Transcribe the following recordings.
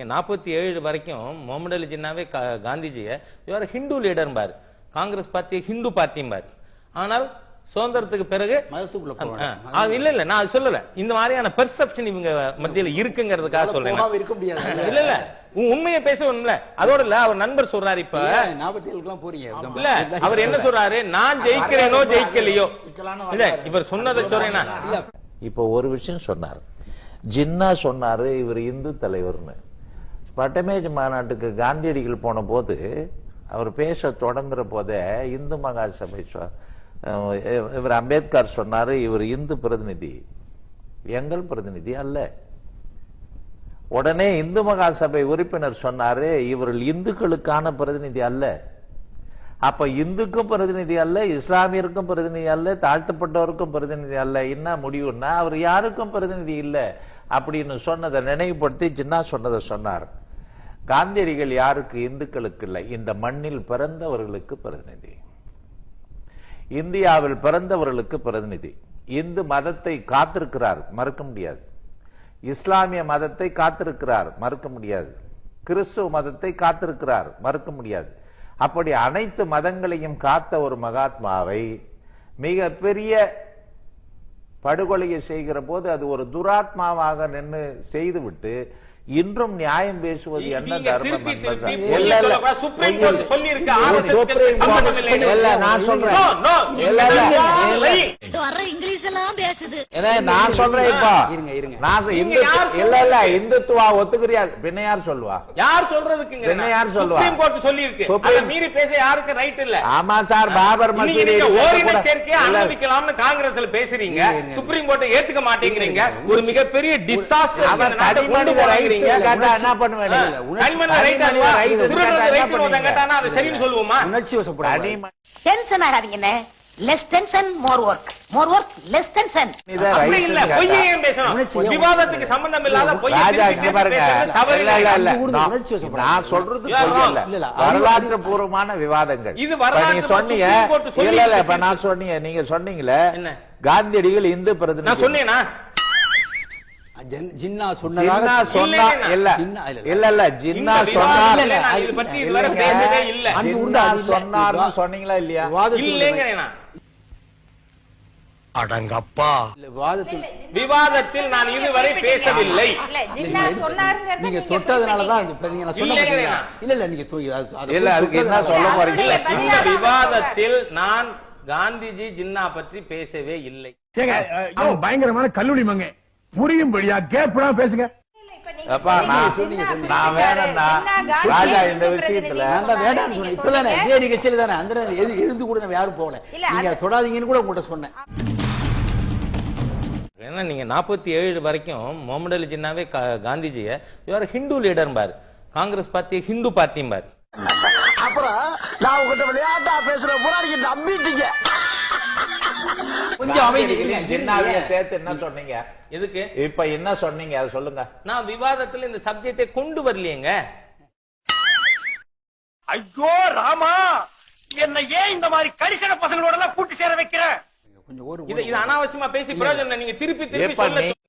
நீங்க 47 வரைக்கும் முகமது அலி ஜின்னாவே காந்திஜியை இவர் ஹிந்து லீடர் பாரு, காங்கிரஸ் பார்ட்டி ஹிந்து பார்ட்டியும் பாரு. ஆனால் சுதந்திரத்துக்கு பிறகு இல்ல இல்ல நான் சொல்லல, இந்த மாதிரியான பெர்செப்ஷன் இவங்க மத்தியில இருக்குங்கிறதுக்காக சொல்றேன். இல்ல இல்ல உண்மையை பேசணும்ல, அதோட இல்ல அவர் நண்பர் சொல்றாரு. இப்ப 47 போறீங்க இல்ல, அவர் என்ன சொல்றாரு, நான் ஜெயிக்கிறேனோ ஜெயிக்கலையோ இல்ல, இவர் சொன்னதை சொல்றேன்னா. இப்ப ஒரு விஷயம் சொன்னார், ஜின்னா சொன்னாரு இவர் இந்து தலைவர்னு. பட்டமேஜ் மாநாட்டுக்கு காந்தியடிகள் போன போது அவர் பேச தொடங்குற போதே இந்து மகாசபை இவர் அம்பேத்கர் சொன்னாரு இவர் இந்து பிரதிநிதி, எங்கள் பிரதிநிதி அல்ல. உடனே இந்து மகாசபை உறுப்பினர் சொன்னாரு இவர்கள் இந்துக்களுக்கான பிரதிநிதி அல்ல. அப்ப இந்துக்கும் பிரதிநிதி அல்ல, இஸ்லாமியருக்கும் பிரதிநிதி அல்ல, தாழ்த்தப்பட்டவருக்கும் பிரதிநிதி அல்ல. என்ன முடிவுன்னா அவர் யாருக்கும் பிரதிநிதி இல்ல அப்படின்னு சொன்னதை நினைவுபடுத்தி ஜின்னா சொன்னதை சொன்னார். காந்தியடிகள் யாருக்கு? இந்துக்களுக்கு இல்லை, இந்த மண்ணில் பிறந்தவர்களுக்கு பிரதிநிதி, இந்தியாவில் பிறந்தவர்களுக்கு பிரதிநிதி. இந்து மதத்தை காத்திருக்கிறார், மறுக்க முடியாது. இஸ்லாமிய மதத்தை காத்திருக்கிறார், மறுக்க முடியாது. கிறிஸ்துவ மதத்தை காத்திருக்கிறார், மறுக்க முடியாது. அப்படி அனைத்து மதங்களையும் காத்த ஒரு மகாத்மாவை மிக பெரிய படுகொலையை செய்கிற போது அது ஒரு துராத்மாவாக நின்று செய்துவிட்டு இன்றும் நியாயம் பேசுவது என்ன தர்மம்? நான் சொல்றேன் இப்ப இந்துத்துவா ஒத்துக்கிறியா? பின்ன யார் சொல்லுவா? யார் சொல்றதுக்கு? பின்ன யார் சொல்லுவா? மீறி பேச யாருக்கு ரைட் இல்ல? ஆமா சார், பாபர் மசூதி ஓரின சேர்க்கையை அனுமதிக்கலாம்னு காங்கிரஸ்ல பேசுறீங்க, சுப்ரீம் கோர்ட்டை ஏத்துக்க மாட்டேங்கிறீங்க. ஒரு மிகப்பெரிய டிசாஸ்டர். என்ன பண்ணுவேன்? less tension more work, more work less tension. அப்படி இல்ல, பொய்யே பேசணும். விவாதத்துக்கு சம்பந்தம் இல்லாத பொய்யை தவறு இல்ல. நான் சொல்றது பொய் இல்ல, வரலாற்று பூர்வமான விவாதங்கள். இது வரலாற்று சொன்னீங்க இல்ல இல்ல, இப்ப நான் சொன்னீங்க, நீங்க சொன்னீங்களே காந்தியடிகள் இந்து பிரதிநிதி. நான் சொன்னேனா? ஜின்னா சொன்னார் இல்ல இல்ல இல்ல, ஜின்னா சொன்னார் சொன்னார்னு சொன்னீங்களா இல்லையா? இல்லைங்க. அடங்கப்பா, விவாதத்தில் நான் இதுவரை பேசவில்லை. நீங்க தொட்டதுனாலதான் இல்ல இல்ல, நீங்க இல்ல அதுக்கு என்ன சொல்ல போறீங்க? இந்த விவாதத்தில் நான் காந்திஜி ஜின்னா பற்றி பேசவே இல்லை. பயங்கரமான கல்லூரி மங்க புரியும்படியா கேப்டா பேசுங்க. நான் வேணா ராஜா இந்த விஷயத்துல இப்பதானே இதே நிகழ்ச்சியில தானே அந்த எழுந்து கூட நம்ம யாரும் போகல, நீங்க தொடாதீங்கன்னு கூட உங்கள்கிட்ட சொன்னேன். ஏன்னா நீங்க 47 வரைக்கும் முகமது அலி ஜின்னாவே காந்திஜியை இவர் ஹிந்து லீடர் பாரு, காங்கிரஸ் பார்ட்டி ஹிந்து பார்ட்டியும் பாரு. அப்புறம் நான் உங்ககிட்ட விளையாட்டா பேசுற பூரா நீங்க நம்பிட்டீங்க. கொஞ்சம் அமைதி. ஜின்னாவைய சேர்த்து என்ன சொன்னீங்க? எதுக்கு இப்ப என்ன சொன்னீங்க அதை சொல்லுங்க. நான் விவாதத்தில் இந்த சப்ஜெக்டை கொண்டு வரலையேங்க. ஐயோ ராமா, என்ன ஏன் இந்த மாதிரி கரிசன பசங்களோட எல்லாம் கூட்டி சேர வைக்கிற? இது அனாவசியமா பேசி பிரயோஜனம். நீங்க திருப்பி திருப்பி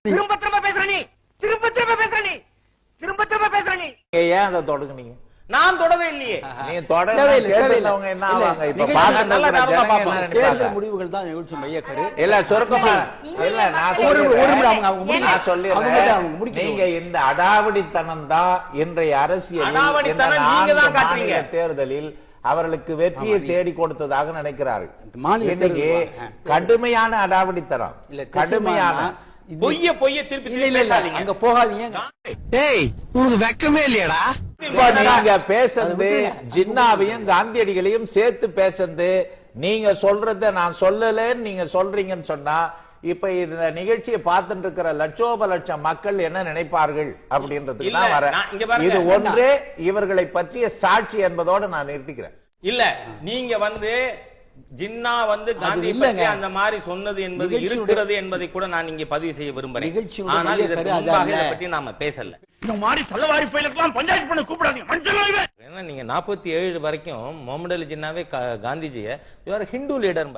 திரும்ப திரும்ப பேசுற நீ, திரும்ப திரும்ப பேசுற நீ, திரும்ப திரும்ப பேசுற நீ. ஏன் அதை தொடங்குனீங்க? நான் தொடவே இல்லையே. நீங்க தொடவே இல்ல. என்ன ஆவாங்க? இப்ப தேர்தல் முடிவுகள் தான் நிகழ்ச்சி மையக்கரு. இல்ல சுருக்கமா இல்ல, நான் சொல்லிடுறேன். நீங்க இந்த அடாவடித்தனம் தான் இன்றைய அரசியல் தேர்தலில் அவர்களுக்கு வெற்றியை தேடி கொடுத்ததாக நினைக்கிறார்கள். இன்னைக்கு கடுமையான அடாவடித்தனம், கடுமையான பொய்ய திருப்பி அங்க போகாதீங்க. டேய், உனக்கு வெக்கமே இல்லையடா? நீங்க பேசுறது ஜின்னாவையும் காந்தியடிகளையும் சேர்த்து பேசுறது, நீங்க சொல்றத நான் சொல்லலன்னு நீங்க சொல்றீங்கன்னு சொன்னா இப்ப இந்த நிகழ்ச்சியை பார்த்துட்டு இருக்கிற லட்சோப லட்சம் மக்கள் என்ன நினைப்பார்கள் அப்படின்றதுக்கு நான் வரேன். இது ஒன்றே இவர்களை பற்றிய சாட்சி என்பதோடு நான் நிறுத்திக்கிறேன். இல்ல நீங்க ஜின்னா காந்தி பற்றி அந்த மாதிரி சொன்னது என்பது இருக்கிறது என்பதை கூட நான் இங்கே பதிவு செய்ய விரும்புகிறேன். ஆனால் இதற்கு முன்பாக இதை பற்றி நாம பேசல. இந்த மாதிரி சல்லவாரி பயிலுக்கெல்லாம் பஞ்சாயத்து பண்ண கூப்பிடாதீங்க. ஏன்னா நீங்க 47 வரைக்கும் முகமது அலி ஜின்னாவே காந்திஜியை இவர் ஹிந்து லீடர்.